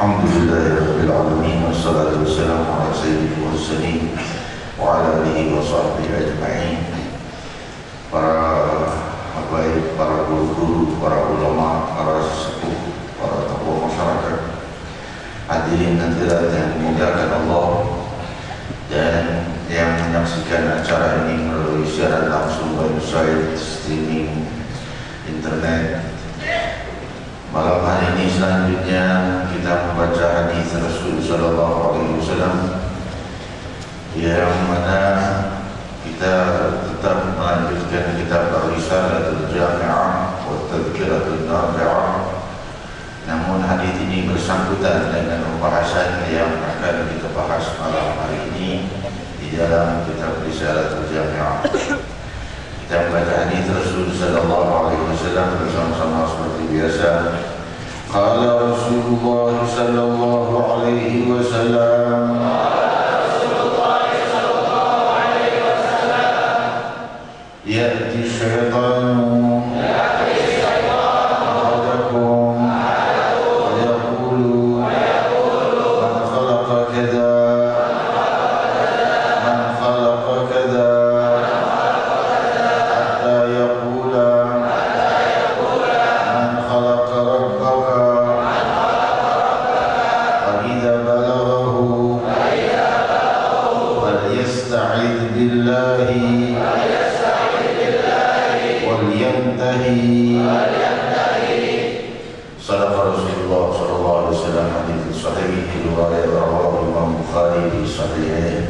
Alhamdulillahirrahmanirrahim. Wassalatu wassalamu ala sayyidil mursalin wa ala alihi wa sahbihi ajma'in. Para habaib, para guru-guru, para ulama, para sesepuh, para tokoh masyarakat, hadirin hadirat yang dimuliakan Allah, dan yang menyaksikan acara ini melalui siaran langsung website, streaming, internet. Malam hari ini selanjutnya kita membaca hadis Rasul sallallahu alaihi wasallam, yang mana kita tetap melanjutkan kitab Ar-Risalatul Jami'ah wa Tadhkiratul Nafi'ah. Namun hadis ini bersangkutan dengan pembahasan yang akan kita bahas malam hari ini di dalam kitab Risalatul Jami'ah. Kita membaca hadis Rasul sallallahu alaihi wasallam bersama-sama seperti biasa. Qala Rasulullah sallallahu alaihi wasallam, ya'ti syaitanu ahadakum wa yaqulu man khalaqa kadha man khalaqa kadha hatta yaqula man khalaqa rabbaka wa idza balaghahu falyasta'idh billahi walyantahi. Sadaqa Rasulullah sallallahu alaihi wasallam. Hadits sahih riwayat Imam Bukhari di Sahihnya.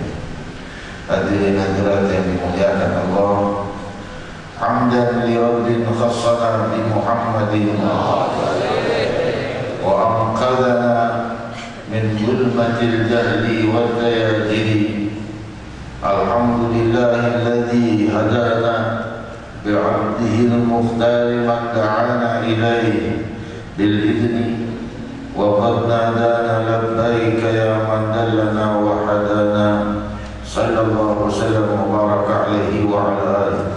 Hadirin hadirat yang dimuliakan Allah, hamdan li rabbin khassana bi Muhammadin wa anqadhana min zulmatil jahli wal dayajiri. Alhamdulillahilladzi hadana bi'abdihi al-mukhtar man da'ana ilayhi bil-idni wa qad nadana labbaika ya man dallana wa hadana. Sallallahu wasallam wa baraka alaihi wa ala alihi.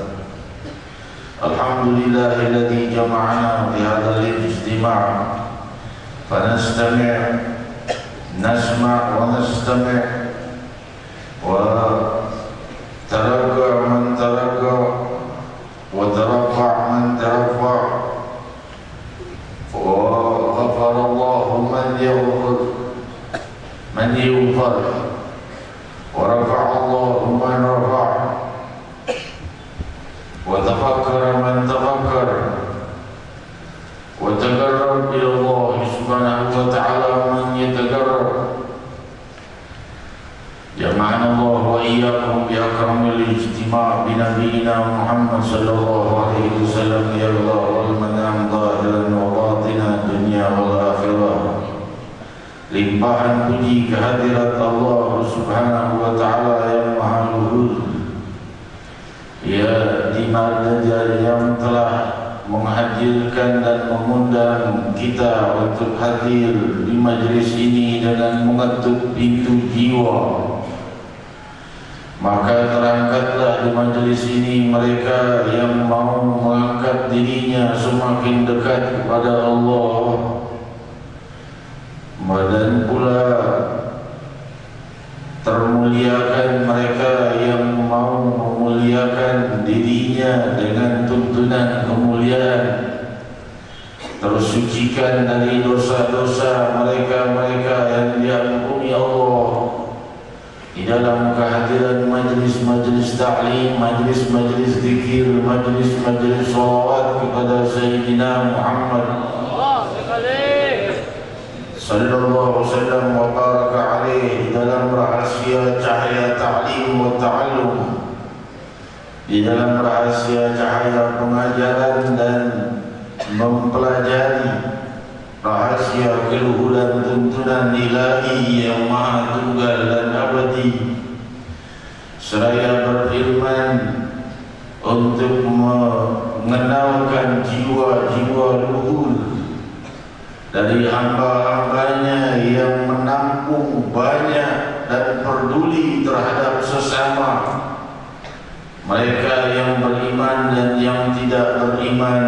Alhamdulillahilladzi jama'ana fi hadzal ijtima' fanastami' nasma' wa nastami' wa taragga' man taragga' وترفع من ترفع وغفر الله من يغفر من يغفر ورفع الله من رفع الاجتماع بنبينا محمد صلى الله عليه وسلم يرضى والمنام ظاهرا وباطنا الدنيا والآخرة. Limpahan puji kehadirat Allah Subhanahu wa taala yang Maha Luhur. Ya, di mana Dia yang telah menghadirkan dan mengundang kita untuk hadir di majlis ini dengan mengetuk pintu jiwa. Maka terangkatlah di majlis ini mereka yang mau mengangkat dirinya semakin dekat kepada Allah. Dan pula termuliakan mereka yang mau memuliakan dirinya dengan tuntunan kemuliaan. Tersucikan dari dosa-dosa mereka-mereka yang diampuni Allah di dalam kehadiran majlis-majlis ta'lim, majlis-majlis zikir, majlis-majlis salawat kepada Sayyidina Muhammad sallallahu wasallam wa baraka alaihi, di dalam rahasia cahaya ta'lim wa ta'allum, di dalam rahasia cahaya pengajaran dan mempelajari, rahasia keluhuran tuntunan ilahi yang maha tunggal dan abadi. Seraya berfirman untuk mengenalkan jiwa-jiwa luhur dari hamba-hambanya yang menampung banyak dan peduli terhadap sesama, mereka yang beriman dan yang tidak beriman,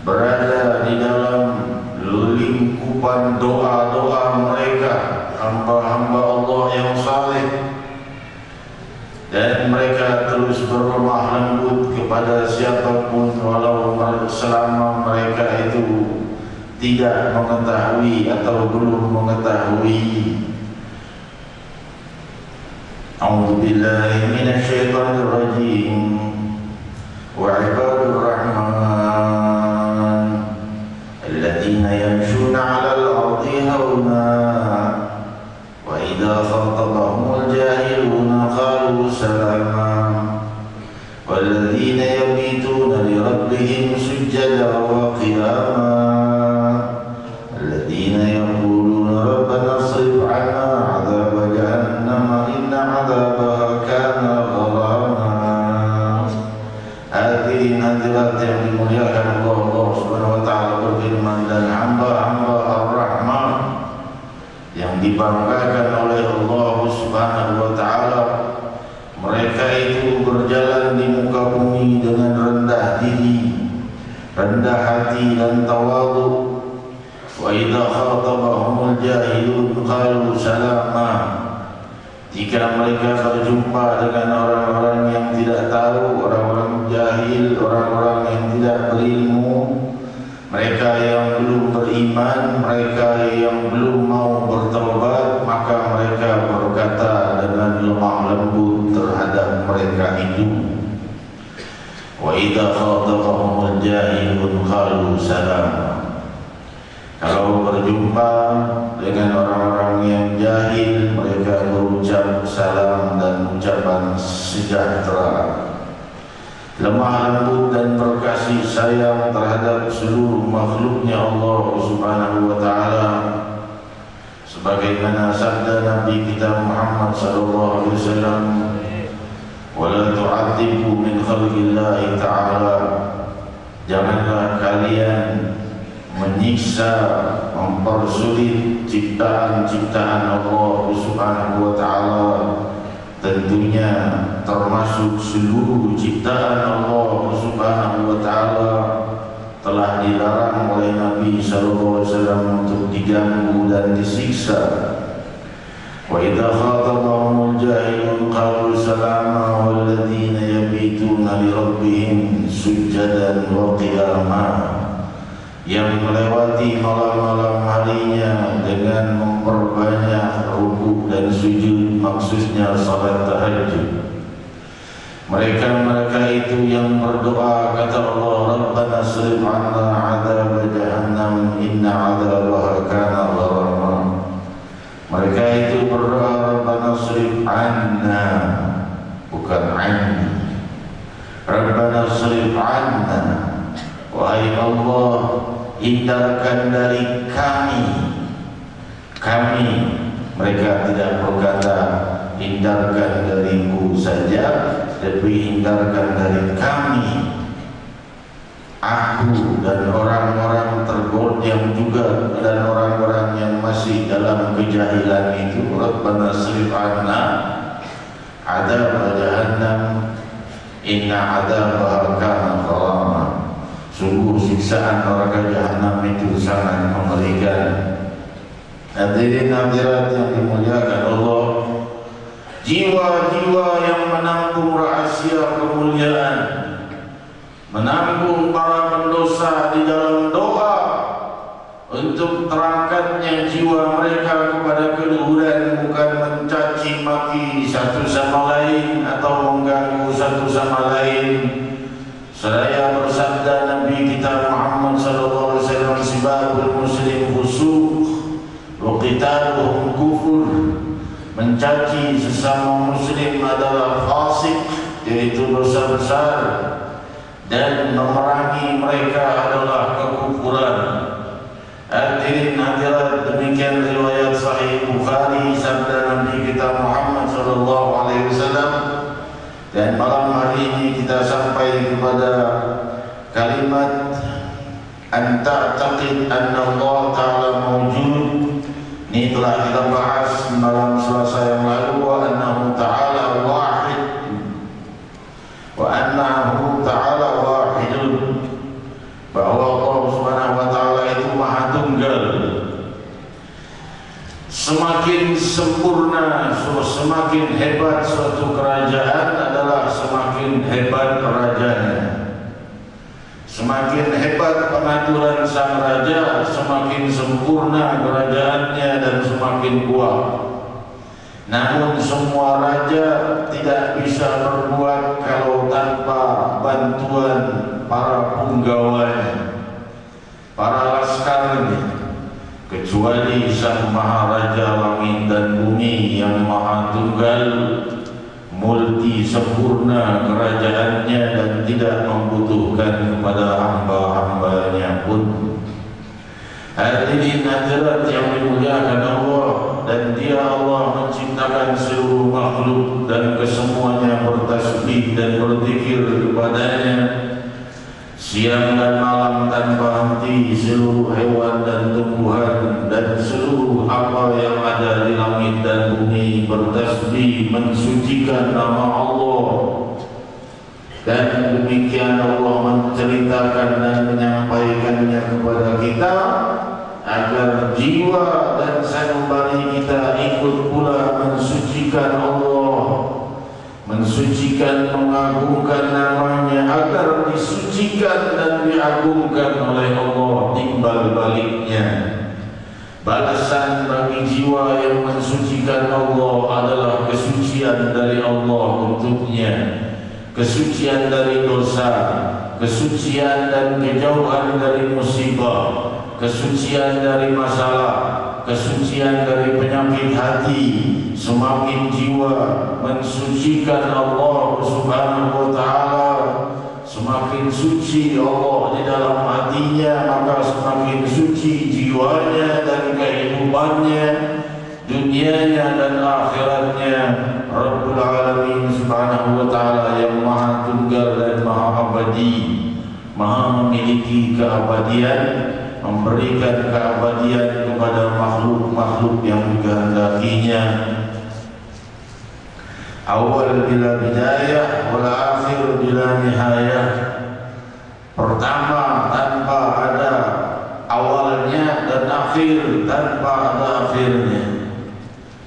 berada di dalam lingkupan doa-doa mereka, hamba-hamba Allah yang saleh. Dan mereka terus berlemah lembut kepada siapapun walau selama mereka itu tidak mengetahui atau belum mengetahui. A'udzu billahi minasy syaithanir rajim. Wa ibadur rahman alladziina yamshuna 'alal ardi hauna wa idza khatabahumul jahiluna qalu salama walladziina yabituna li rabbihim sujjadan wa qiyama yang dimuliakan Allah Subhanahu wa taala berfirman, dan hamba-hamba Ar-Rahman yang dibanggakan oleh Allah Subhanahu wa taala, mereka itu berjalan di muka bumi dengan rendah diri, rendah hati dan tawadhu. Wa idza khatabahumul jahilun qalu salama. Jika mereka berjumpa dengan orang-orang yang tidak tahu, orang-orang jahil, orang-orang yang tidak berilmu, mereka yang belum beriman, mereka yang belum mau bertaubat, maka mereka berkata dengan lemah lembut terhadap mereka itu. Wa idza khatabahumul jahilun qalu salama. Kalau berjumpa dengan orang-orang yang jahil, mereka berucap salam dan ucapan sejahtera. Lemah lembut dan berkasih sayang terhadap seluruh makhluknya Allah Subhanahu wa taala, sebagaimana sabda Nabi kita Muhammad sallallahu alaihi wasallam, "Wa la tu'adzibu min khalqillahi ta'ala." Janganlah kalian menyiksa, mempersulit ciptaan-ciptaan Allah Subhanahu wa taala, tentunya termasuk seluruh ciptaan Allah Subhanahu wa taala telah dilarang oleh Nabi sallallahu alaihi wasallam untuk diganggu dan disiksa. Wa idza khatabahumul jahilun qalu salama walladzina yabituna li rabbihim sujjadan wa qiyama. Yang melewati malam-malam harinya dengan memperbanyak rukuk dan sujud, maksudnya salat tahajud. Mereka itu yang berdoa, kata Allah, Rabbana srif 'anna 'adzab jahannam inna 'adzabaha kana gharama. Mereka itu berdoa, Rabbana srif 'anna, bukan bukan anni. Rabbana srif anna, wahai Allah, hindarkan dari kami. Kami, mereka tidak berkata hindarkan dariku saja, tapi hindarkan dari kami, aku dan orang-orang tergoyang juga, dan orang-orang yang masih dalam kejahilan itu. Rabbana srif anna adzab jahannam inna adzabaha kana gharama. Sungguh siksaan neraka jahanam itu sangat mengerikan. Hadirin hadirat yang dimuliakan Allah, jiwa-jiwa yang menampung rahasia kemuliaan, menanggung para pendosa di dalam doa untuk terangkatnya jiwa mereka kepada keluhuran, bukan mencaci maki satu sama lain atau mengganggu satu sama lain. Seraya bersabda Nabi kita Muhammad sallallahu alaihi wasallam, sibabul muslim fusuq wa qitaluhum kufur. Mencaci sesama muslim adalah fasik, yaitu dosa besar, dan memerangi mereka adalah kekufuran. Hadirin hadirat, demikian riwayat Sahih Bukhari, sabda Nabi kita Muhammad sallallahu alaihi wasallam. Dan malam hari ini kita sampai kepada kalimat an ta'taqid anna Allah Ta'ala mawjud. Ini telah kita bahas malam Selasa yang lalu, wa annahu ta'ala wahid, wa annahu ta'ala wahidun, bahwa Allah Subhanahu wa ta'ala itu maha tunggal. Semakin sempurna, semakin hebat suatu kerajaan adalah semakin hebat rajanya. Semakin hebat pengaturan sang raja, semakin sempurna kerajaannya dan semakin kuat. Namun semua raja tidak bisa berbuat kalau tanpa bantuan para punggawanya, para laskarnya, kecuali Sang Maharaja langit dan bumi yang maha tunggal, multi sempurna kerajaannya dan tidak membutuhkan kepada hamba-hambanya pun. Hadirin hadirat yang dimuliakan Allah, dan Dia Allah menciptakan seluruh makhluk dan kesemuanya bertasbih dan berzikir kepadanya siang dan malam tanpa henti. Seluruh hewan dan tumbuhan dan seluruh apa yang ada di langit dan bumi bertasbih mensucikan nama Allah. Dan demikian Allah menceritakan dan menyampaikannya kepada kita agar jiwa dan sanubari kita ikut pula mensucikan Allah, mensucikan, mengagungkan namanya, agar disucikan dan diagungkan oleh Allah. Timbal baliknya, balasan bagi jiwa yang mensucikan Allah adalah kesucian dari Allah untuknya, kesucian dari dosa, kesucian dan kejauhan dari musibah, kesucian dari masalah, kesucian dari penyakit hati. Semakin jiwa mensucikan Allah Subhanahu wa ta'ala, semakin suci Allah di dalam hatinya, maka semakin suci jiwanya dan kehidupannya, dunianya dan akhiratnya. Rabbul Alamin Subhanahu wa ta'ala yang maha tunggal dan maha abadi, maha memiliki keabadian, memberikan keabadian kepada makhluk-makhluk yang dikehendakinya. Awal bila bidayah, wal akhir bila nihayah. Pertama tanpa ada awalnya, dan akhir tanpa ada akhirnya.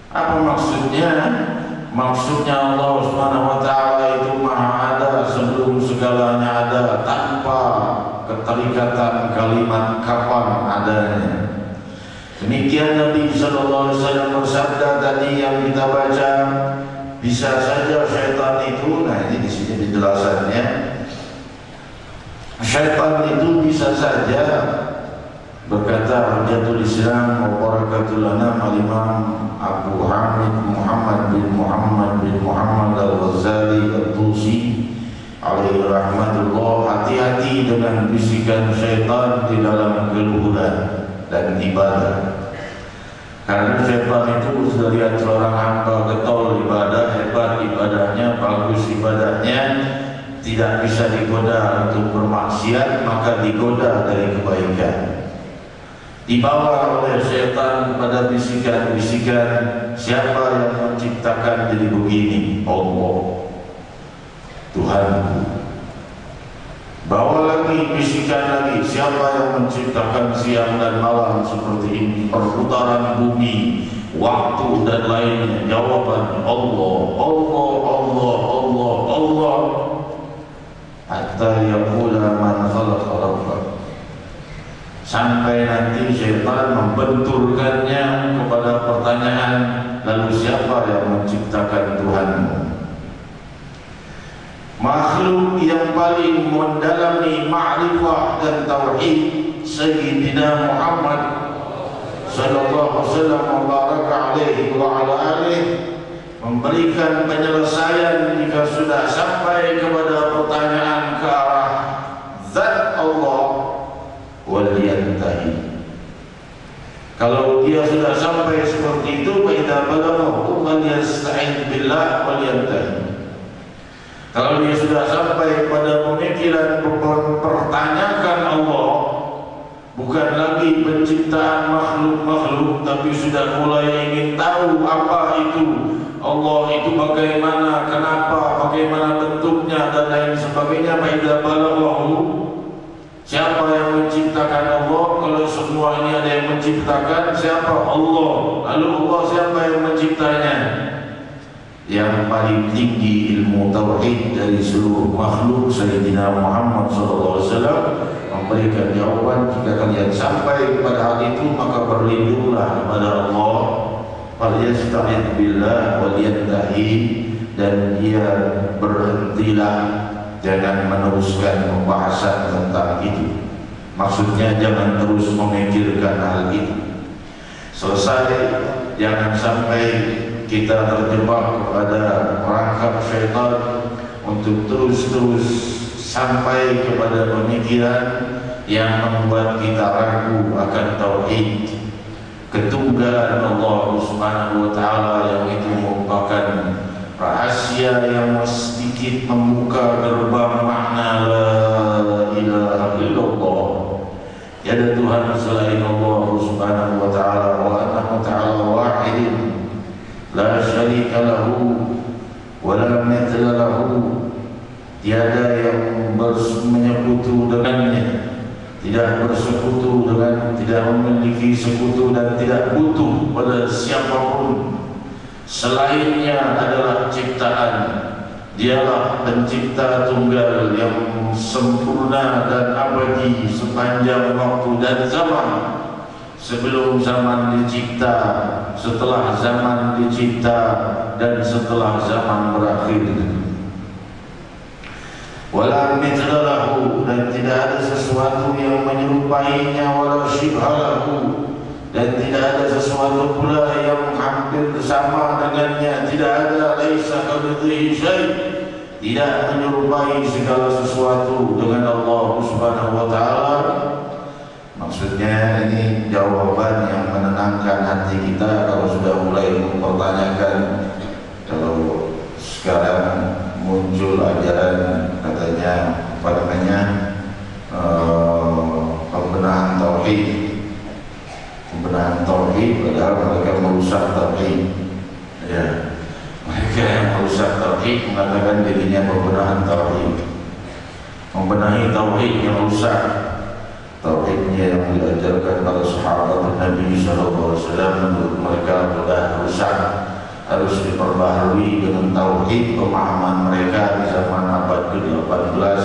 Apa maksudnya? Maksudnya Allah Subhanahu wa ta'ala itu maha ada sebelum segalanya ada, tanpa keterikatan kalimat kapan adanya. Demikian Nabi sallallahu alaihi wasallam bersabda tadi yang kita baca, bisa saja syaitan itu, nah ini di sini penjelasannya, syaitan itu bisa saja Berkata Hujjatul Islam wa Barakatul Anam Al-Imam Abu Hamid Muhammad bin Muhammad Al-Ghazali Al-Tusi alaihi rahmatullah, hati-hati dengan bisikan syaitan di dalam keluhuran dan ibadah. Karena syaitan itu sudah lihat seorang hamba getol ibadah, hebat ibadahnya, bagus ibadahnya, tidak bisa digoda untuk bermaksiat, maka digoda dari kebaikan. Dibawa oleh syaitan pada bisikan-bisikan, siapa yang menciptakan diri begini? Allah, Tuhanku. Bawa lagi bisikan lagi, siapa yang menciptakan siang dan malam seperti ini, perputaran bumi, waktu dan lainnya? Jawaban Allah, Allah, Allah, Allah, Allah. Hatta yaqula man khalaqa rabbak. Sampai nanti syaitan membenturkannya kepada pertanyaan, lalu siapa yang menciptakan Tuhanmu? Makhluk yang paling mendalami ma'rifah dan tauhid Sayyidina Muhammad sallallahu alaihi wasallam wa baraka alaihi wa ala alihi memberikan penyelesaian jika sudah sampai kepada pertanyaan ke arah zat Allah, waliyantahi. Kalau dia sudah sampai seperti itu, baida balaghahu falyasta'in billah waliyantahi. Kalau dia sudah sampai pada pemikiran mempertanyakan Allah, bukan lagi penciptaan makhluk-makhluk, tapi sudah mulai ingin tahu apa itu Allah, itu bagaimana, kenapa, bagaimana bentuknya dan lain sebagainya. Baida balaghahu, siapa yang menciptakan Allah? Kalau semua ini ada yang menciptakan, siapa? Allah. Lalu Allah siapa yang menciptanya? Yang paling tinggi ilmu tauhid dari seluruh makhluk, Sayyidina Muhammad SAW memberikan jawaban. Jika kalian sampai pada hal itu, maka berlindunglah kepada Allah, falyasta'id billah waliyantahi, dan dia berhentilah, jangan meneruskan pembahasan tentang itu. Maksudnya jangan terus memikirkan hal itu. Selesai, jangan sampai kita terjebak kepada perangkap syaitan untuk terus-terus sampai kepada pemikiran yang membuat kita ragu akan tauhid ketunggalan Allah Subhanahu wa taala, yang itu merupakan rahasia yang sedikit membuka gerbang makna la ilaha illallah. Tiada Tuhan selain Allah Subhanahu wa taala, wa annahu ta'ala wahid la syarika lahu wa la mithla lahu. Tiada yang menyekutu dengannya, tidak bersekutu dengan, tidak memiliki sekutu dan tidak butuh pada siapapun. Selainnya adalah ciptaan. Dialah pencipta tunggal yang sempurna dan abadi sepanjang waktu dan zaman. Sebelum zaman dicipta, setelah zaman dicipta, dan setelah zaman berakhir. Wala mithla lahu, dan tidak ada sesuatu yang menyerupainya, wala syibha lahu, dan tidak ada sesuatu pula yang hampir sama dengannya. Tidak ada, laisa kamitslihi syai', tidak menyerupai segala sesuatu dengan Allah Subhanahu wa taala. Maksudnya ini jawaban yang menenangkan hati kita kalau sudah mulai mempertanyakan. Kalau sekarang muncul ajaran katanya apa namanya, pembenahan tauhid, padahal mereka merusak tauhid. Ya, mereka yang merusak tauhid mengatakan dirinya pembenahan tauhid, membenahi tauhid yang rusak. Tauhidnya yang diajarkan para sahabat Nabi SAW menurut mereka sudah rusak, harus diperbaharui dengan tauhid pemahaman mereka di zaman abad ke-18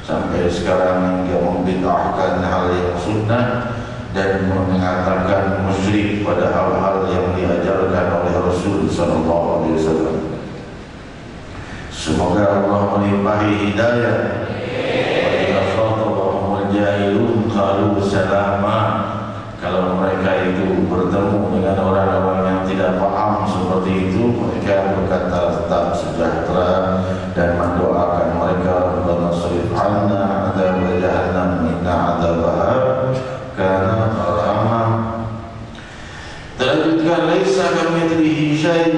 sampai sekarang, hingga membid'ahkan hal yang sunnah dan mengatakan musyrik pada hal-hal yang diajarkan oleh Rasul SAW. Semoga Allah melimpahi hidayah. Jahilun qalu salama, dan orang-orang yang tidak paham seperti itu, mereka berkata tetap sejahtera dan mendoakan mereka, Rabbana shrif 'anna 'adzab jahannam inna 'adzabaha kana gharama. Terlanjutkan, laisa kamitslihi syai'.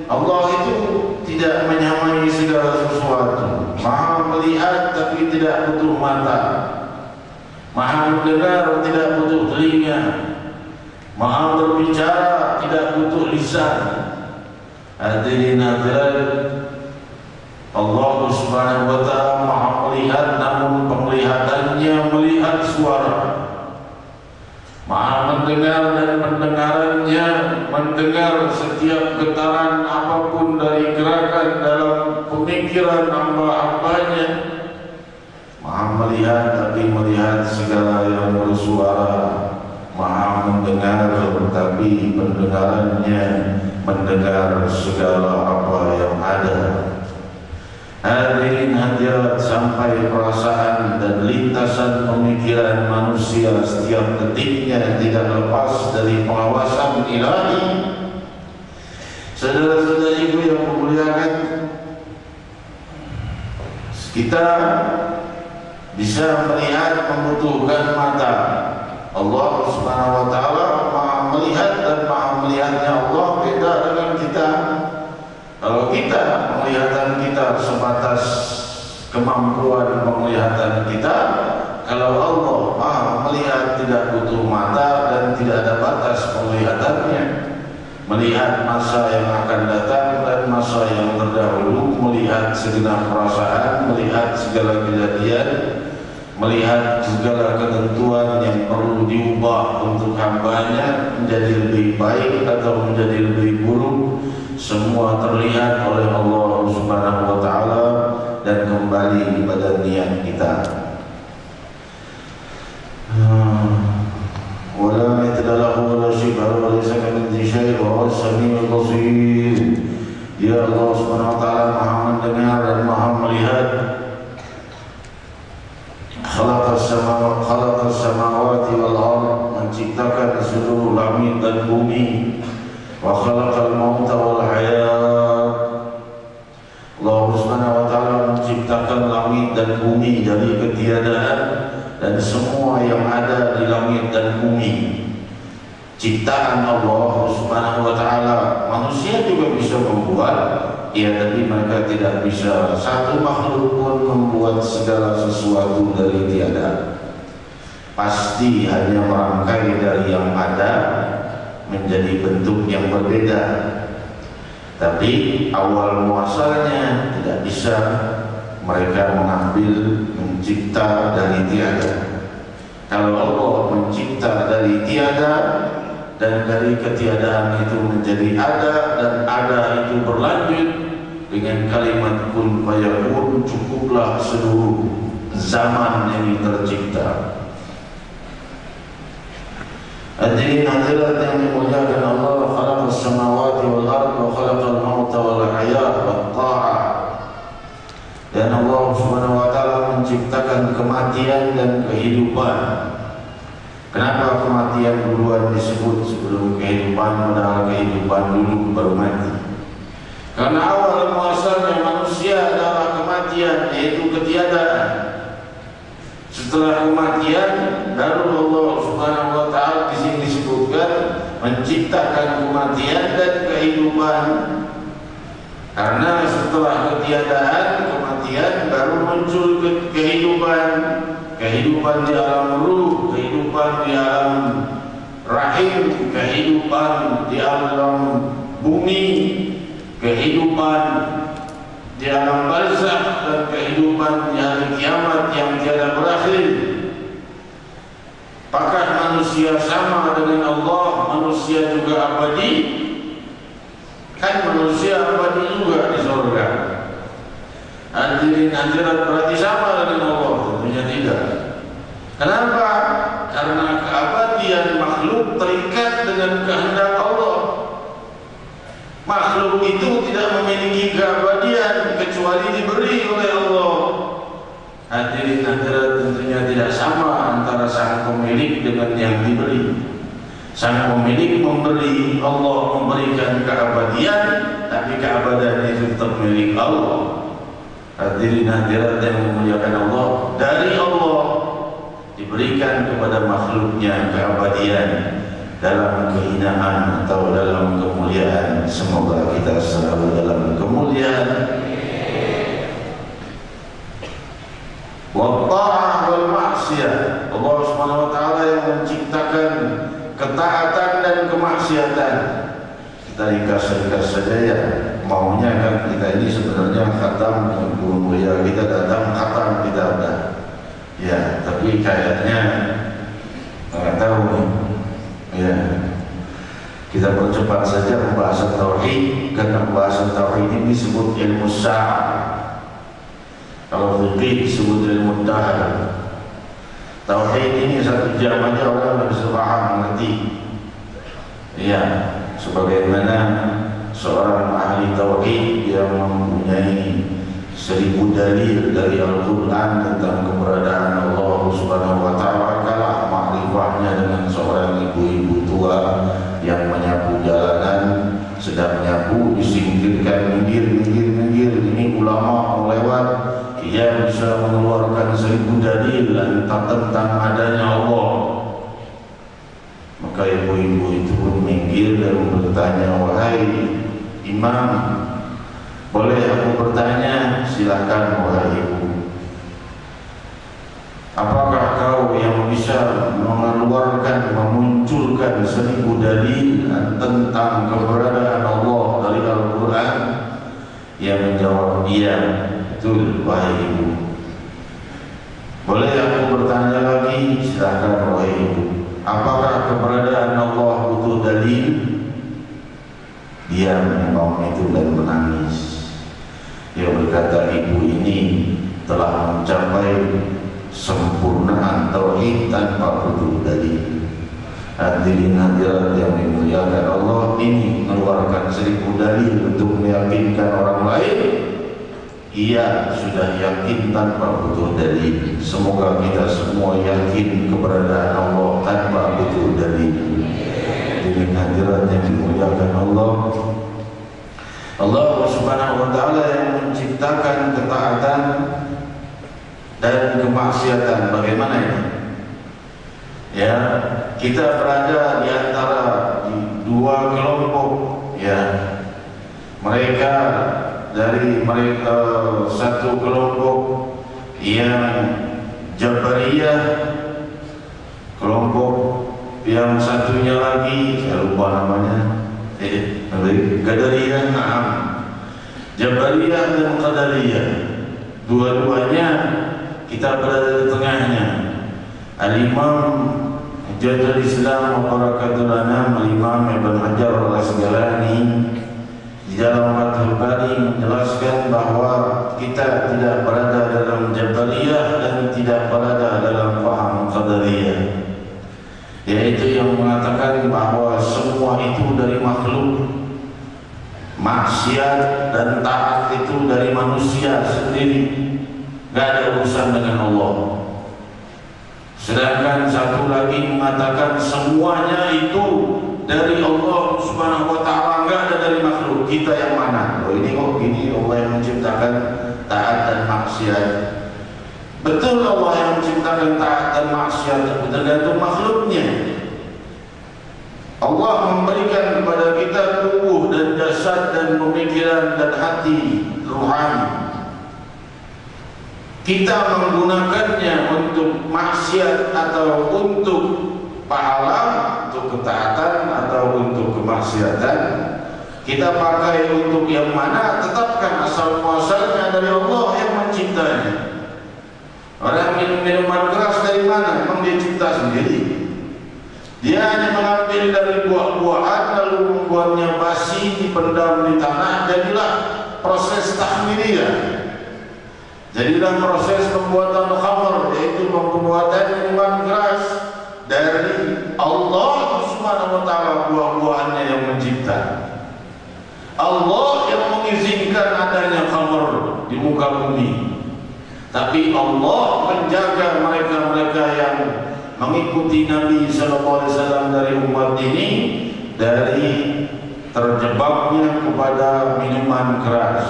Allah itu tidak menyamai segala sesuatu. Maha melihat tapi tidak butuh mata. Maha mendengar tidak butuh telinga. Maha berbicara tidak butuh lisan. Hadirin hadirat, Allah Subhanahu wa ta'ala Maha melihat, namun penglihatannya melihat suara. Maha mendengar dan pendengarannya mendengar setiap getaran apapun dari gerakan dalam pemikiran hamba-hambanya. Maha melihat tapi melihat segala yang bersuara. Maha mendengar tapi pendengarannya mendengar segala apa yang ada. Hadirin hadirat, sampai perasaan dan lintasan pemikiran manusia setiap detiknya tidak lepas dari pengawasan ilahi. Saudara-saudariku yang memuliakan, kita bisa melihat membutuhkan mata. Allah Subhanahu wa ta'ala Maha melihat, dan maha melihatnya Allah beda dengan kita. Kalau kita, penglihatan kita sebatas kemampuan penglihatan kita. Kalau Allah Maha melihat, tidak butuh mata dan tidak ada batas penglihatannya. Melihat masa yang akan datang dan masa yang terdahulu, melihat segenap perasaan, melihat segala kejadian, melihat segala ketentuan yang perlu diubah untuk hambanya menjadi lebih baik atau menjadi lebih buruk. Semua terlihat oleh Allah Subhanahu wa ta'ala dan kembali kepada niat kita. Wala mithla lahu wala shibha wa laysa kamithlihi syai' wa huwas samiul basir. Ya Allah Subhanahu wa ta'ala Maha mendengar dan Maha melihat. Khalaqas samawati wal ardh, menciptakan seluruh langit dan bumi. Wa khalaqal mauta wal hayat. Allah Subhanahu wa ta'ala menciptakan langit dan bumi dari ketiadaan dan semua yang ada di langit dan bumi ciptaan Allah Subhanahu wa ta'ala. Manusia juga bisa membuat, ya, tapi mereka tidak bisa. Satu makhluk pun membuat segala sesuatu dari tiada. Pasti hanya merangkai dari yang ada menjadi bentuk yang berbeda. Tapi awal muasalnya tidak bisa mereka mengambil, mencipta dari tiada. Kalau Allah mencipta dari tiada dan dari ketiadaan itu menjadi ada, dan ada itu berlanjut dengan kalimat kun fayakun, cukuplah seluruh zaman ini tercipta. Hadirin hadirat yang dimuliakan Allah, khalaqas samawati wal ardh wa khalaqal mauta wal hayat wat ta'ah. Dan Allah Subhanahu wa ta'ala menciptakan kematian dan kehidupan. Kenapa kematian duluan disebut sebelum kehidupan, padahal kehidupan dulu baru mati? Karena awal muasalnya manusia adalah kematian, yaitu ketiadaan. Setelah kematian, baru Allah Subhanahu wa ta'ala di sini disebutkan menciptakan kematian dan kehidupan. Karena setelah ketiadaan, kematian, baru muncul kehidupan. Kehidupan di alam ruh, kehidupan di alam rahim, kehidupan di alam bumi, kehidupan di alam barzakh, dan kehidupan di hari kiamat yang tiada berakhir. Apakah manusia sama dengan Allah? Manusia juga abadi? Kan manusia abadi juga di surga. Hadirin hadirat, berarti sama dengan Allah? Tentunya tidak. Kenapa? Karena keabadian makhluk terikat dengan kehendak Allah. Makhluk itu tidak memiliki keabadian kecuali diberi oleh Allah. Hadirin hadirat, tentunya tidak sama antara sang pemilik dengan yang diberi. Sang pemilik memberi, Allah memberikan keabadian, tapi keabadian itu tetap milik Allah. Hadirin hadirat yang memuliakan Allah, dari Allah diberikan kepada makhluknya keabadian dalam kehinaan atau dalam kemuliaan. Semoga kita selalu dalam kemuliaan. Wa ta'ah wal ma'siyah, Allah Subhanahu wa taala yang menciptakan ketaatan dan kemaksiatan. Kita ringkas saja ya. Maunya kan kita ini sebenarnya khatam, mulia kita datang khatam kita ada. Ya, tapi kayaknya nggak tahu nih. Ya, kita percepat saja pembahasan tauhid, karena pembahasan tauhid ini disebut ilmu syara'. Kalau fikih disebut ilmu tahar. Tauhid ini satu jam aja orang nggak bisa paham, mengerti. Ya, sebagaimana seorang ahli tauhid yang mempunyai 1000 dalil dari Al-Quran tentang keberadaan Allah Subhanahu wa taala, kalah makrifahnya dengan seorang ibu-ibu tua yang menyapu jalanan, sedang nyapu disingkirkan minggir. Ini ulama mau lewat, ia bisa mengeluarkan 1000 dalil tentang adanya Allah. Maka ibu-ibu itu pun minggir dan bertanya, wahai imam, boleh aku bertanya? Silakan wahai ibu. Apakah kau yang bisa mengeluarkan, memunculkan 1000 dalil tentang keberadaan Allah dari Al-Quran? Yang menjawab, iya, betul wahai ibu. Boleh aku bertanya lagi? Silakan wahai ibu. Apakah keberadaan Allah butuh dalil? Dia memang itu dan menangis. Dia berkata, ibu ini telah mencapai sempurnaan tauhid tanpa butuh dalil. Hadirin hadirat yang dimuliakan Allah, ini mengeluarkan 1000 dalil untuk meyakinkan orang lain. Ia sudah yakin tanpa butuh dalil. Semoga kita semua yakin keberadaan Allah tanpa butuh dalil. Hadirin hadirat yang dimuliakan Allah, Allah Subhanahu wa taala yang menciptakan ketaatan dan kemaksiatan. Bagaimana ini? Ya, kita berada di antara dua kelompok, ya. Mereka satu kelompok yang Jabariyah, kelompok yang satunya lagi saya lupa namanya, Qadariyah. Jabariyah dan Qadariyah, dua-duanya kita berada di tengahnya. Al-Imam Hujjatul Islam wa Barakatul Anam, Al-Imam Ibn Hajar Al-Asqalani di dalam Fathul Bari menjelaskan bahwa kita tidak berada dalam Jabariyah dan tidak berada dalam paham Qadariyah, yaitu yang mengatakan bahwa semua itu dari makhluk, maksiat dan taat itu dari manusia sendiri, gak ada urusan dengan Allah. Sedangkan satu lagi mengatakan semuanya itu dari Allah Subhanahu wa taala, gak ada dari makhluk. Kita yang mana? Oh, ini kok gini, Allah yang menciptakan taat dan maksiat. Betul, Allah yang menciptakan taat dan maksiat, tergantung makhluknya. Allah memberikan kepada kita tubuh dan jasad dan pemikiran dan hati rohani. Kita menggunakannya untuk maksiat atau untuk pahala, untuk ketaatan atau untuk kemaksiatan. Kita pakai untuk yang mana? Tetapkan asal muasalnya dari Allah yang menciptanya. Orang minum minuman keras dari mana? Memang dia cipta sendiri. Dia hanya mengambil dari buah-buahan lalu membuatnya basi, dipendam di tanah, jadilah proses tahmiliyah. Jadilah proses pembuatan khamr, yaitu pembuatan minuman keras dari Allah Subhanahu wa taala, buah-buahannya yang mencipta. Allah yang mengizinkan adanya khamr di muka bumi. Tapi Allah menjaga mereka-mereka yang mengikuti Nabi SAW dari umat ini dari terjebaknya kepada minuman keras.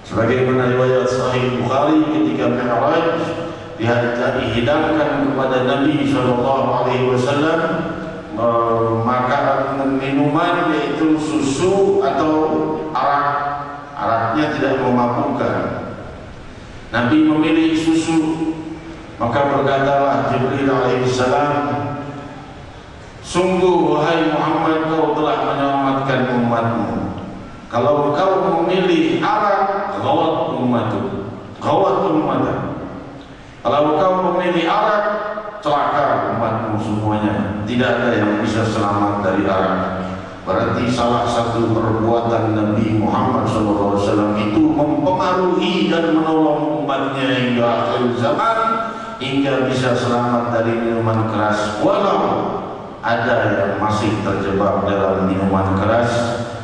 Sebagaimana riwayat Sahih Bukhari ketika Mi'raj dihidangkan kepada Nabi SAW makanan minuman yaitu susu atau arak. Araknya tidak memabukkan. Nabi memilih susu, maka berkatalah Jibril alaihissalam, sungguh wahai Muhammad, kau telah menyelamatkan umatmu. Kalau kau memilih arak, ghawat ummatu, ghawat ummatu. Kalau kau memilih arak, celaka umatmu semuanya. Tidak ada yang bisa selamat dari arak. Berarti salah satu perbuatan Nabi Muhammad SAW itu mempengaruhi dan menolong umatnya hingga akhir zaman, hingga bisa selamat dari minuman keras. Walau ada yang masih terjebak dalam minuman keras,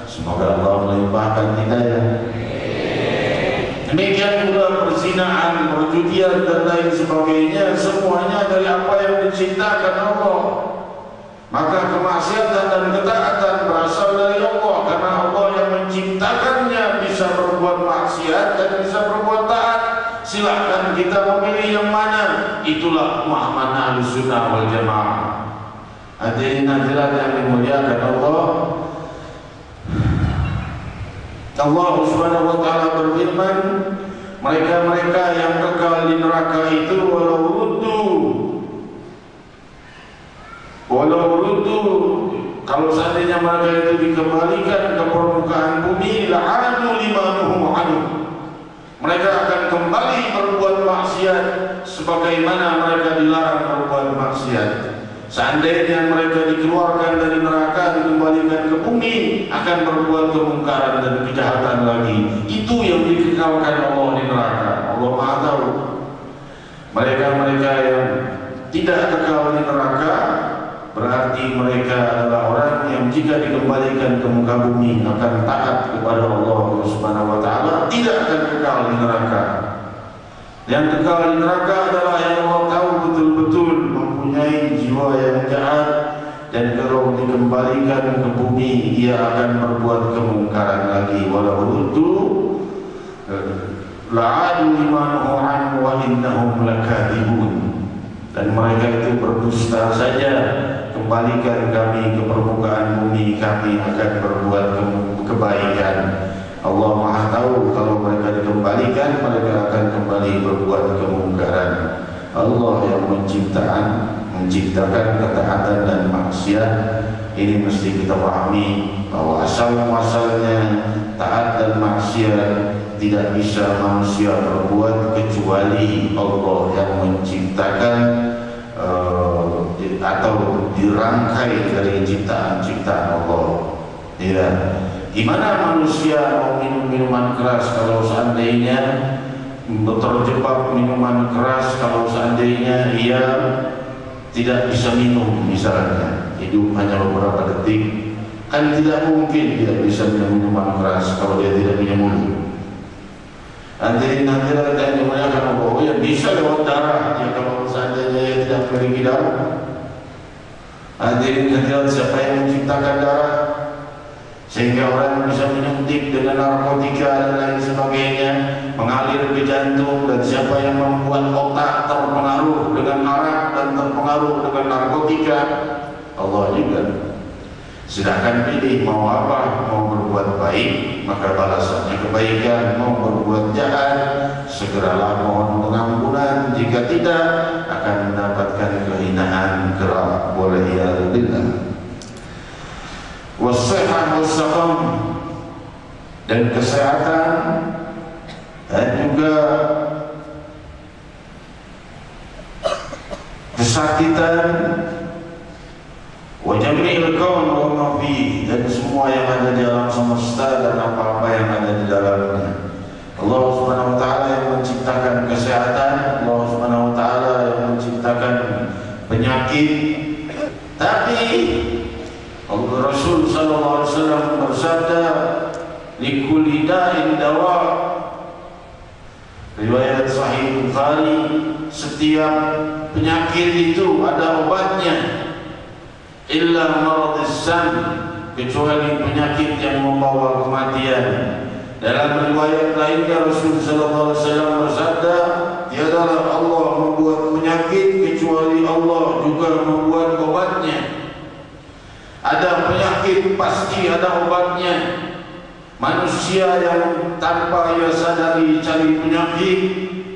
semoga Allah melimpahkan hidayah. Demikian pula perzinaan, perjudian dan lain sebagainya, semuanya dari apa yang diciptakan Allah. Maka kemaksiatan dan ketaatan berasal dari Allah, karena Allah yang menciptakannya bisa berbuat maksiat dan bisa berbuat taat. Silahkan kita memilih yang mana. Itulah pemahaman Ahlus Sunnah wal Jamaah. Hadirin hadirat yang dimuliakan Allah, Allah Subhanahu wa taala berfirman, mereka-mereka yang kekal di neraka itu walau ruddu, kalau seandainya mereka itu dikembalikan ke permukaan bumi, la'anu limanuhu anhu, mereka akan kembali berbuat maksiat sebagaimana mereka dilarang berbuat maksiat. Seandainya mereka dikeluarkan dari neraka, dikembalikan ke bumi, akan berbuat kemungkaran dan kejahatan lagi. Itu yang dikekalkan Allah di neraka. Allah Maha tahu. Mereka-mereka yang tidak kekal di neraka, berarti mereka adalah orang yang jika dikembalikan ke muka bumi akan taat kepada Allah Subhanahu wa taala, tidak akan kekal di neraka. Yang kekal di neraka adalah yang Allah tahu betul-betul mempunyai jiwa yang jahat, dan kalau dikembalikan ke bumi ia akan berbuat kemungkaran lagi. Walau ruddu la'adu limanuhu anhu wa innahum lakadzibun. Dan mereka itu berdusta saja, kembalikan kami ke permukaan bumi, kami akan berbuat kebaikan. Allah Maha tahu kalau mereka dikembalikan, mereka akan kembali berbuat kemungkaran. Allah yang menciptakan ketaatan dan maksiat. Ini mesti kita pahami bahwa asal-muasalnya taat dan maksiat tidak bisa manusia berbuat kecuali Allah yang menciptakan atau dirangkai dari ciptaan-ciptaan Allah. Tidak. Gimana manusia mau minum minuman keras kalau seandainya terjebak minuman keras, kalau seandainya ia tidak bisa minum, misalnya hidup hanya beberapa detik, kan tidak mungkin tidak bisa minum minuman keras kalau dia tidak punya mulut. Nanti kita yang dimuliakan Allah, ya bisa lewat darah ya kalau seandainya ia tidak memiliki darah. Nanti siapa yang menciptakan darah sehingga orang bisa menyuntik dengan narkotika dan lain sebagainya, mengalir ke jantung, dan siapa yang membuat otak terpengaruh dengan arak dan terpengaruh dengan narkotika? Allah juga. Sedangkan pilih mau apa, mau berbuat baik maka balasannya kebaikan, mau berbuat jahat segeralah mohon pengampunan, jika tidak akan mendapatkan kehinaan kerak. Boleh ya billah. Wasihah wassaqam, dan kesehatan dan juga kesakitan, wa jami'il kaun wa ma fihi, dan semua yang ada di alam semesta dan apa-apa yang ada di dalamnya. Allah Subhanahu wa taala yang menciptakan kesehatan, Allah Subhanahu wa taala yang menciptakan penyakit. Tapi Rasul sallallahu alaihi wasallam bersabda, likulli da'in dawa. Riwayat Sahih Bukhari, setiap penyakit itu ada obatnya, illa maradis sam, kecuali penyakit yang membawa kematian. Dalam riwayat lainnya Rasul sallallahu alaihi wasallam bersabda, tiadalah Allah membuat penyakit kecuali Allah juga membuat obatnya. Ada penyakit pasti ada obatnya. Manusia yang tanpa ia sadari cari penyakit,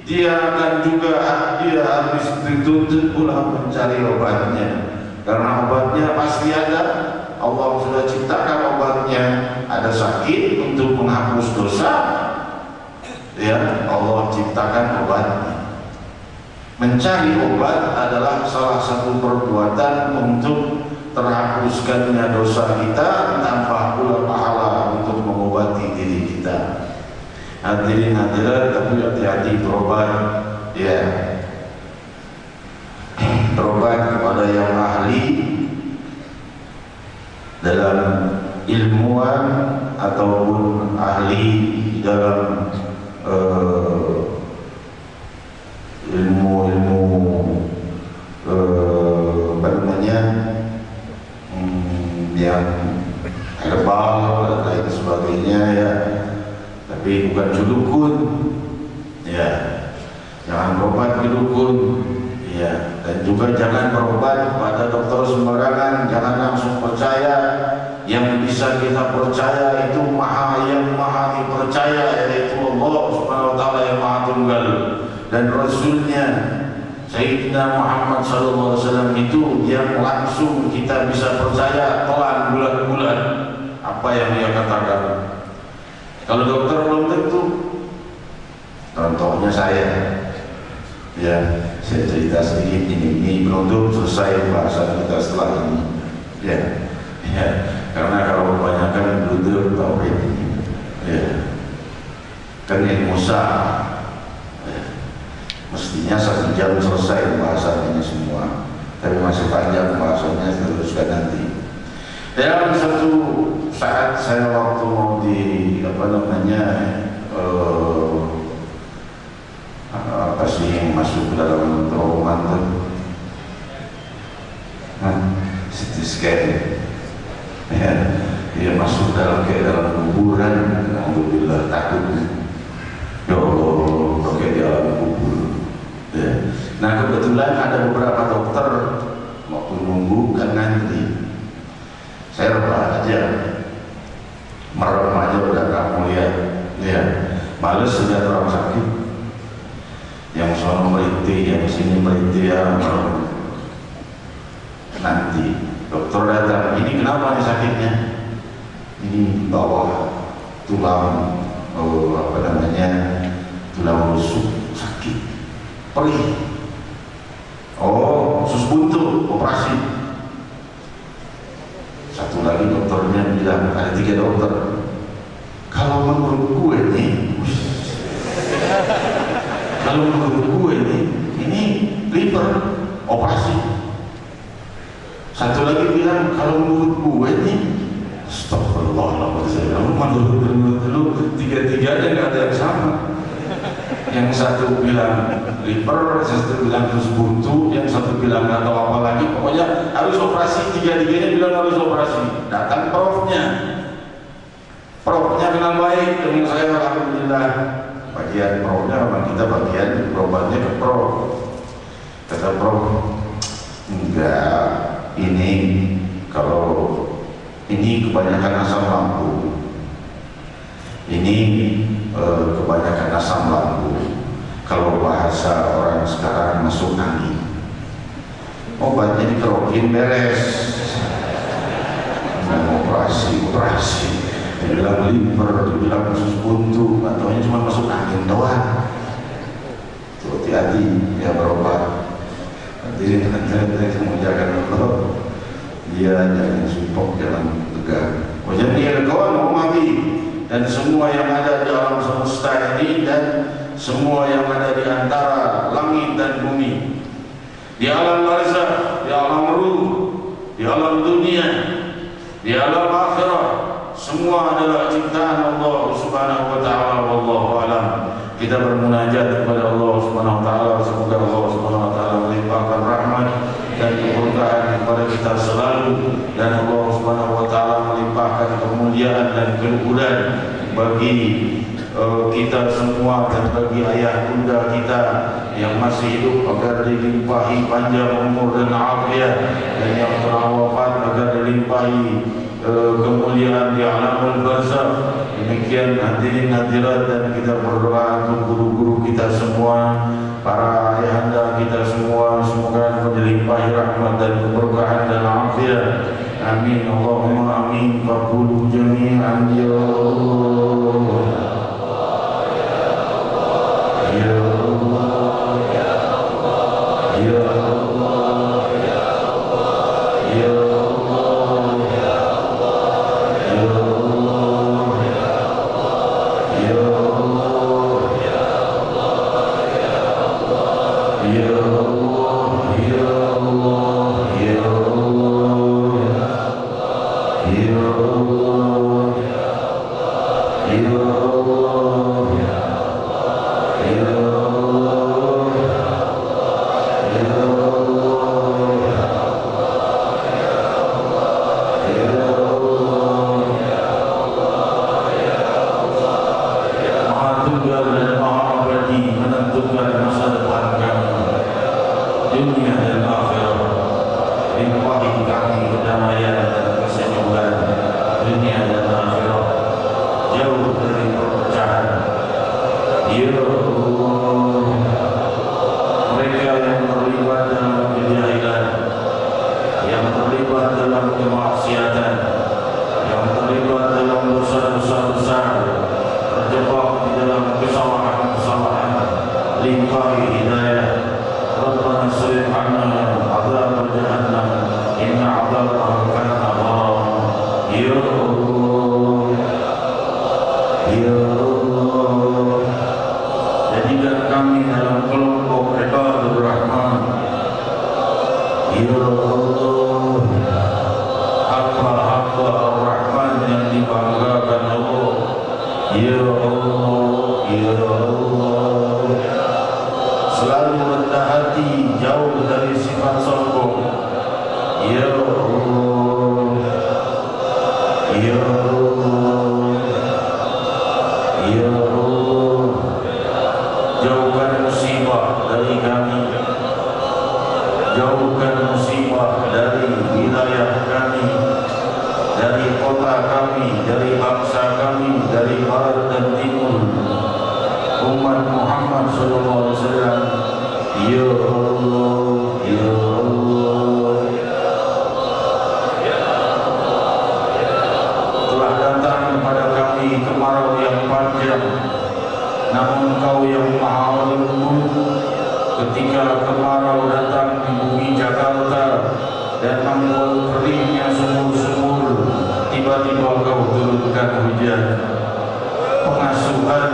dia akan juga habis dituntut pula mencari obatnya. Karena obatnya pasti ada. Allah sudah ciptakan obatnya. Ada sakit untuk menghapus dosa, ya Allah ciptakan obatnya. Mencari obat adalah salah satu perbuatan untuk terhapuskannya dosa kita tanpa pula pahala untuk mengobati diri kita. Hadirin hadirat, tapi hati-hati berobat, ya. Berobat kepada yang ahli dalam ilmuwan ataupun ahli dalam ilmu-ilmu apa namanya yang herbal dan lain sebagainya, ya. Tapi bukan dukun, ya. Jangan berobat ke dukun, ya. Dan juga jangan berobat pada dokter sembarangan. Jangan langsung percaya. Yang bisa kita percaya itu yang maha dipercaya, yaitu Allah Subhanahu wa taala yang maha tunggal, dan Rasulnya Sayyidina Muhammad SAW itu yang langsung kita bisa percaya telan bulan-bulan apa yang dia katakan. Kalau dokter belum tentu. Contohnya saya, ya, saya cerita sedikit ini belum selesai bahasan kita setelah ini, ya, ya. Karena kalau kebanyakan blunder tauhid, ya, kan ilmu sah, ya. Mestinya 1 jam selesai bahasan ini semua, tapi masih panjang bahasannya, teruskan nanti. Dalam satu saat saya waktu mau di apa sih yang masuk ke dalam terowongan tuh, CT scan, ya, dia masuk dalam kuburan. Alhamdulillah, takut, ya Allah, pakai di alam kubur, ya. Nah, kebetulan ada beberapa dokter waktu nunggu kan ngantri, saya rebahan aja, merem aja, udah kamu lihat, ya. Males lihat orang sakit, yang sono merintih, yang sini merintih, ya. Nanti dokter datang, ini kenapa nih sakitnya? Ini bawah tulang, tulang rusuk sakit, perih. Oh, usus buntu, operasi. Satu lagi dokternya bilang, ada 3 dokter. Kalau menurut gue nih, ini liver, operasi. Satu lagi bilang, kalau menurut gue nih, astagfirullahaladzim, menurut 3-3-nya nggak ada yang sama. Yang satu bilang liver, yang satu bilang terus buntu, yang satu bilang nggak tahu apa lagi. Pokoknya harus operasi, 3-3-nya bilang harus operasi. Datang profnya kenal baik dengan saya, alhamdulillah. Bagian profnya memang kita bagian berobatnya ke prof. Kata prof, enggak, ini kalau ini kebanyakan asam lambung, ini kebanyakan asam lambung. Kalau bahasa orang sekarang masuk angin, obatnya dikerokin beres. Operasi, dibilang liver, dibilang usus buntu, ataunya cuma masuk angin doang. Tuh, hati-hati ya berobat. Jadi nanti menjaga Allah, dia jangan sumpah, jangan tegak. Jangan dia kawan mau mati, dan semua yang ada di alam semesta ini dan semua yang ada di antara langit dan bumi, di alam barzakh, di alam ruh, di alam dunia, di alam akhirat, semua adalah ciptaan Allah Subhanahu wa taala. Wallahu a'lam. Kita bermunajat kepada Allah Subhanahu wa dan Allah Subhanahu wa taala melimpahkan kemuliaan dan keluhuran bagi kita semua dan bagi ayah bunda kita yang masih hidup agar dilimpahi panjang umur dan afiat, dan yang telah wafat agar dilimpahi kemuliaan di alamul barzakh. Demikian hadirin hadirat, dan kita berdoa untuk guru-guru kita semua, para ayahanda kita semua, semoga dilimpahi rahmat dan keberkahan dan afiat. Amin Allahumma amin. Faqulu jami'an ya Allah. Ya Allah, ya Allah, ya Allah, ya Allah, ya Allah, ya Allah, ya Allah, ya Allah, ya Allah, ya Allah, ya Allah, ya Allah, ya Allah, ya Allah, ya Allah, ya dunia dan akhirat. Limpahi kami kedamaian dan kesejukan dunia dan akhirat, jauh dari perpecahan. Ya Allah, mereka yang terlibat dalam kejahilan, yang terlibat dalam kemaksiatan, yang terlibat dalam dosa-dosa besar, terjebak di dalam kesalahan-kesalahan, limpahi hidayah. Rabbana srif 'anna 'adzab jahannam inna 'adzabaha kana gharam. Ya Allah, ya Allah, jadikan kami dalam kelompok ibadur rahman. Ya Allah, hamba-hamba ar-Rahman yang dibanggakan Allah. Ya Allah, ya Allah, selalu rendah hati, jauh dari sifat sombong. Ya Allah, ya Allah, ya Allah, jauhkan musibah dari kami, jauhkan musibah dari wilayah kami, dari kota kami, dari bangsa kami, dari barat dan timur, umat Muhammad sallallahu alaihi wasallam. Ya Allah, ya Allah, telah datang kepada kami kemarau yang panjang, namun Kau yang maha lembut. Ketika kemarau datang di bumi Jakarta dan membuat keringnya sumur-sumur, tiba-tiba Kau turunkan hujan. Pengasuhan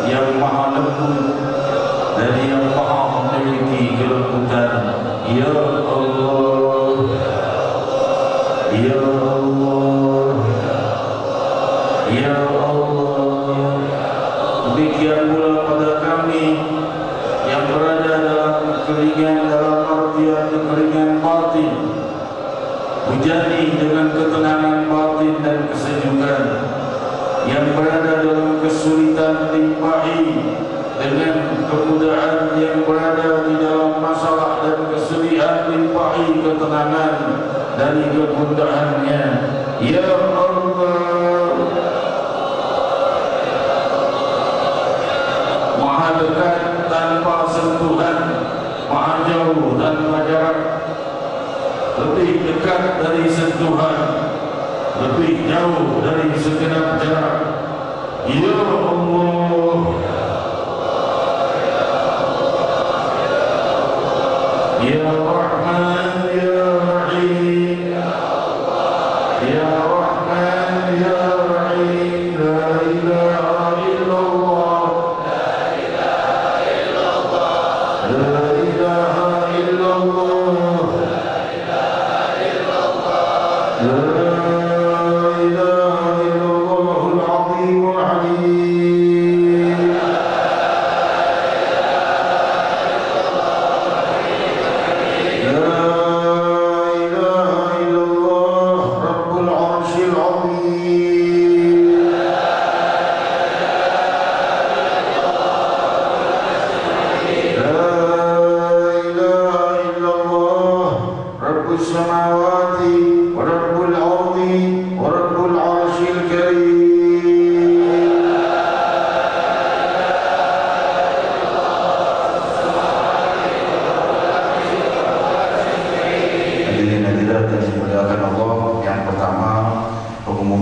yang maha lembut dari yang maha memiliki kelembutan. Ya Allah, ya Allah, ya Allah. Demikian pula pada kami yang berada dalam kekeringan, dalam artian kekeringan batin, hujani dengan ketenangan batin dan kesejukan. Yang berada dalam kesulitan, limpahi dengan kemudahan. Yang berada di dalam masalah dan kesedihan, limpahi ketenangan dari kemudahannya. Ya Allah, maha dekat tanpa sentuhan, maha jauh tanpa jarak, lebih dekat dari sentuhan, lebih jauh dari segenap jarak. Ya Allah, Ya Rahman, Ya Rahim, Ya Rahman, Ya Rahim. La ilaha illallah, la ilaha illallah, la ilaha illallah, la ilaha illallah, la ilaha illallahul azimul alim.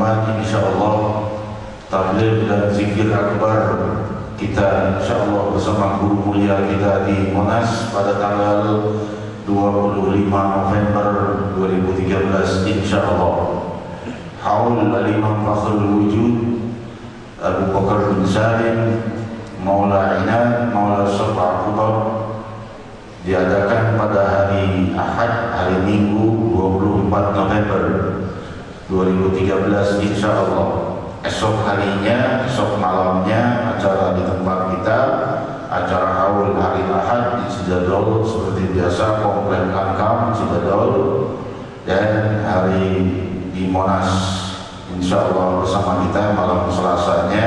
Jumat insyaallah tabligh dan zikir akbar kita insyaallah bersama guru mulia kita di Monas pada tanggal 25 November 2013 insyaallah. Haul al-Imam Fakhrul Wujud Abu Bakar bin Salim Maula Inad Maula Sabah Kubar diadakan pada hari Ahad, hari Minggu 24 November 2013 insyaallah. Esok harinya, esok malamnya acara di tempat kita, acara haul hari Ahad di Cidadol seperti biasa, Komplek Langkam Cidadol, dan hari di Monas insyaallah bersama kita malam Selasanya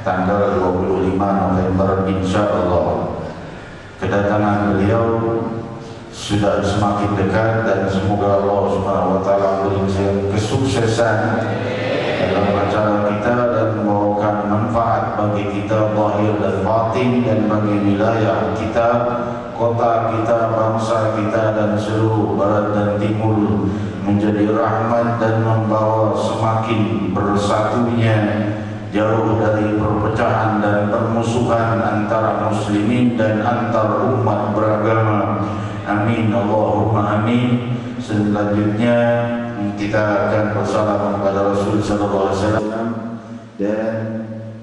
tanggal 25 November insyaallah. Kedatangan beliau sudah semakin dekat dan semoga Allah Subhanahu wa taala memberikan kesuksesan dalam acara kita dan membawakan manfaat bagi kita zahir dan batin dan bagi wilayah kita, kota kita, bangsa kita dan seluruh barat dan timur menjadi rahmat dan membawa semakin bersatunya, jauh dari perpecahan dan permusuhan antara muslimin dan antar umat beragama. Amin Allahumma amin. Selanjutnya kita akan bersalam kepada Rasul sallallahu alaihi wasallam dan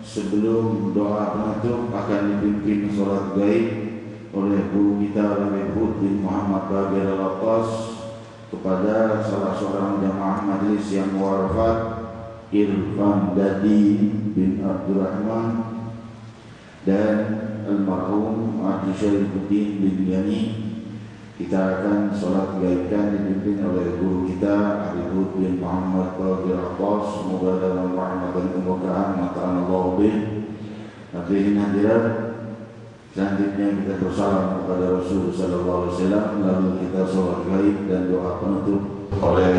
sebelum doa penutup akan dipimpin salat gaib oleh guru kita Habib bin Muhammad Bagir Al-Atas kepada salah seorang jamaah majlis yang wafat, Irfan Dadi bin Abdurrahman dan almarhum Haji Syarifuddin bin Yani. Kita akan sholat gaibkan dipimpin oleh guru kita Habib bin Muhammad Bagir Al-Atas. Semoga dalam rahmat dan keberkahan mata Allah bin. Hadirin hadirat, selanjutnya kita bersalam kepada Rasul sallallahu alaihi wasallam, lalu kita sholat gaib dan doa penutup oleh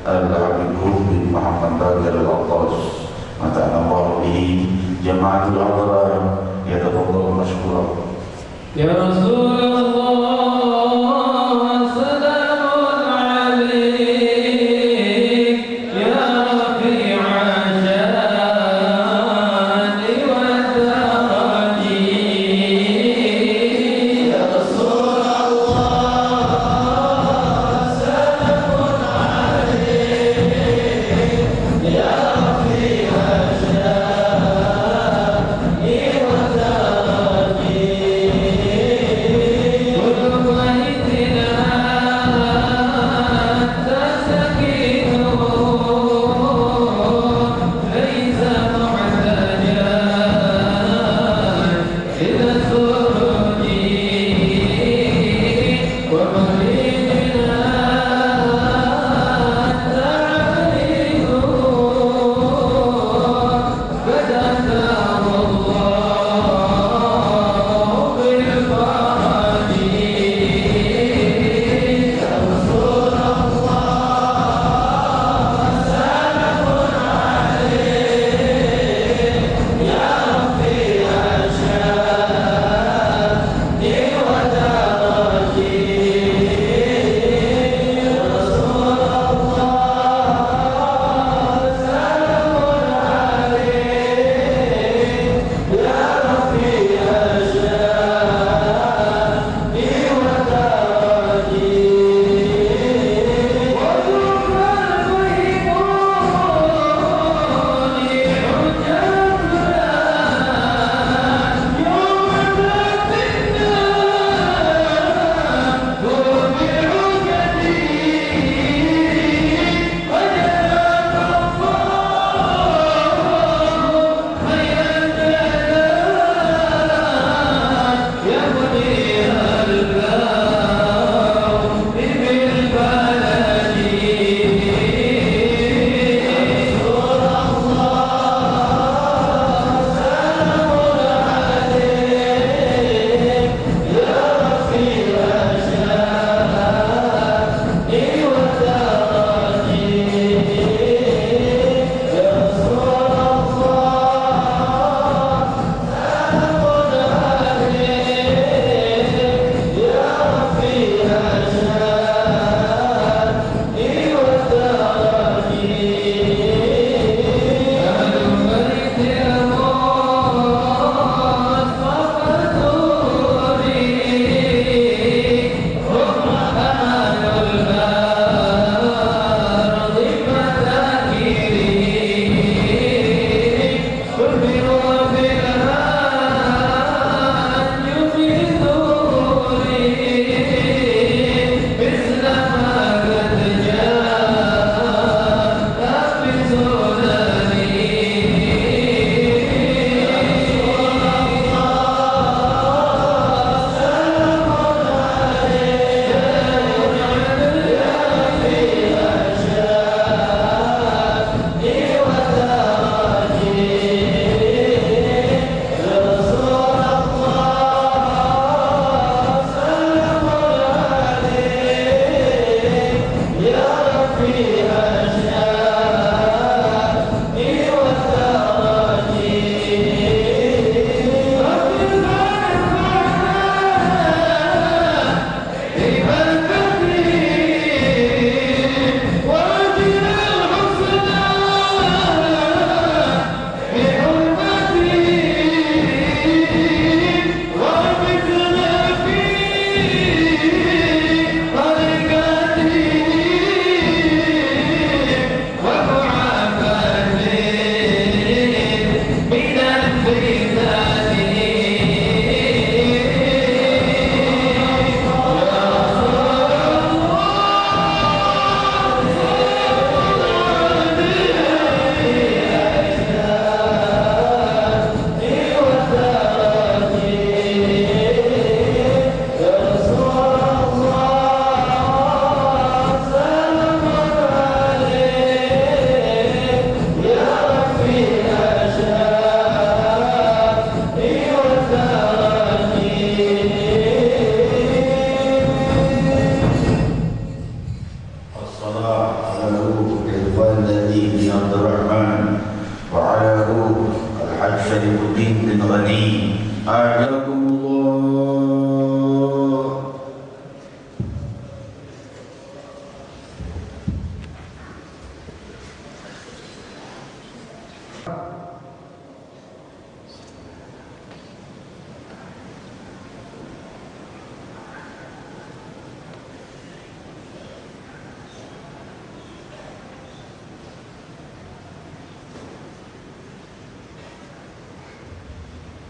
Al-Habib bin Muhammad Bagir Al-Atas. Mata Allah bin Jamaatul Adhar ya tafadhal mashkura. Ya Rasulullah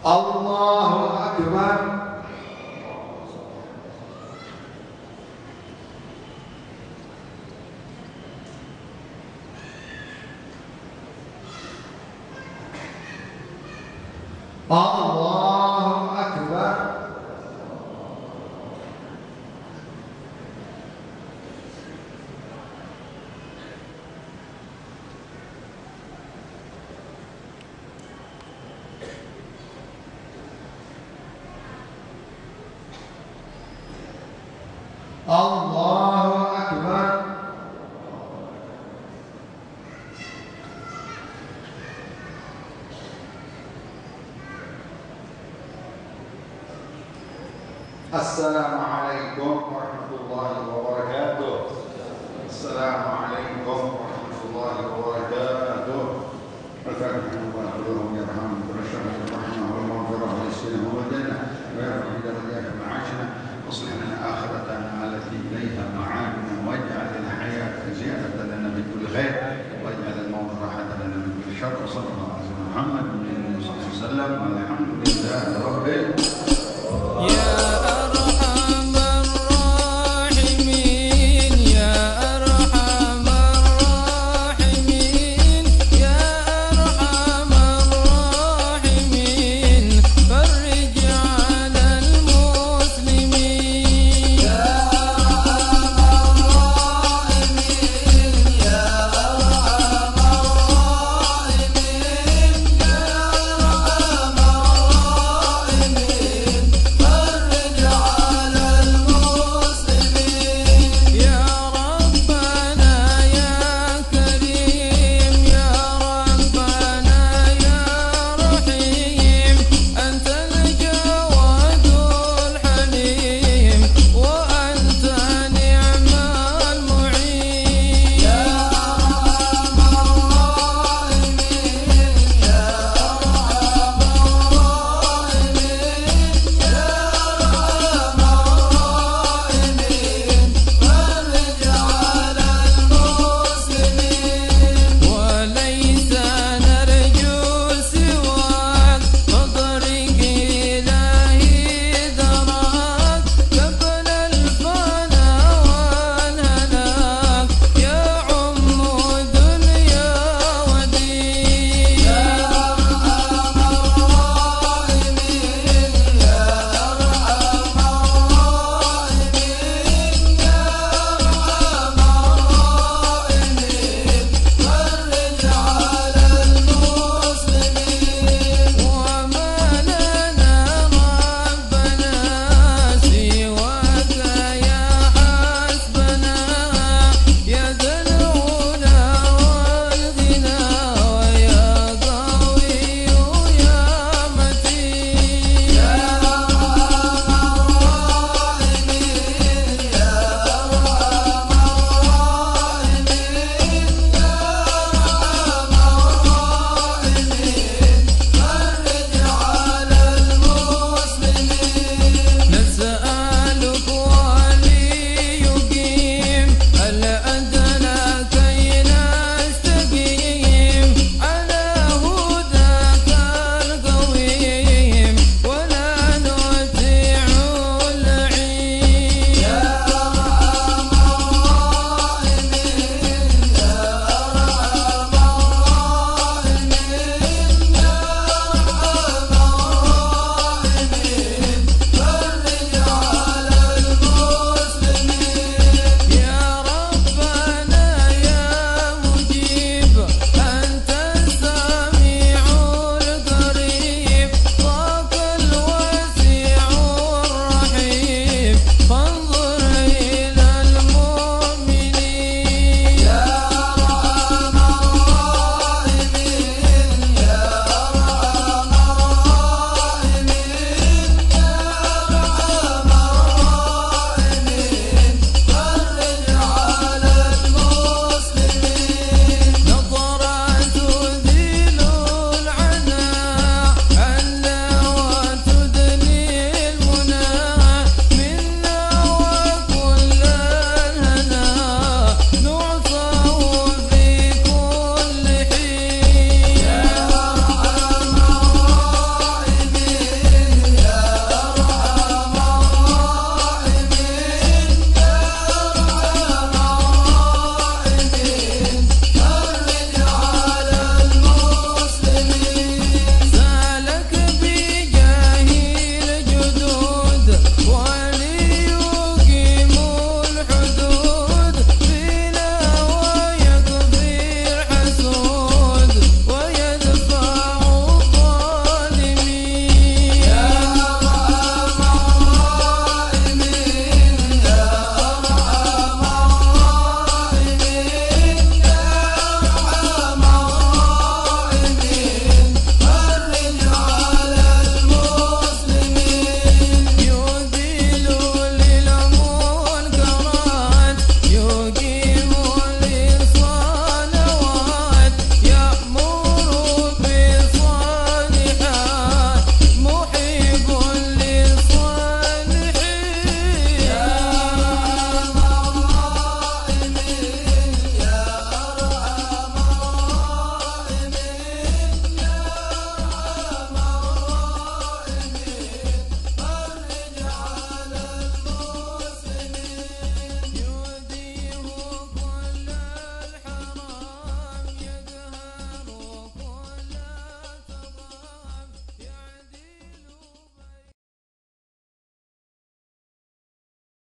Allahu Akbar. Allahu Akbar. Allahu Akbar. Assalamualaikum warahmatullahi wabarakatuh. Assalamualaikum warahmatullahi wabarakatuh. Al-Fatihah wa Allahumma yarhamna wa nashhadu an la ilaha illa anta wa nastaghfiruka wa natubu ilaik wa yarhamna wa